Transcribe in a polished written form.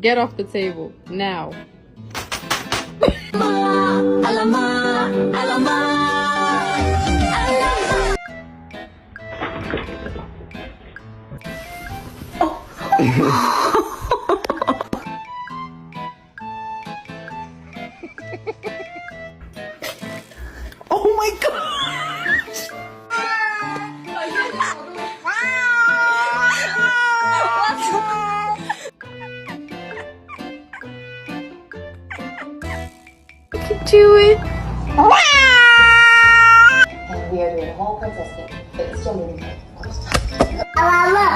Get off the table now. Oh my god! Do it. And we are doing a whole princess thing, but it's still moving. Mama,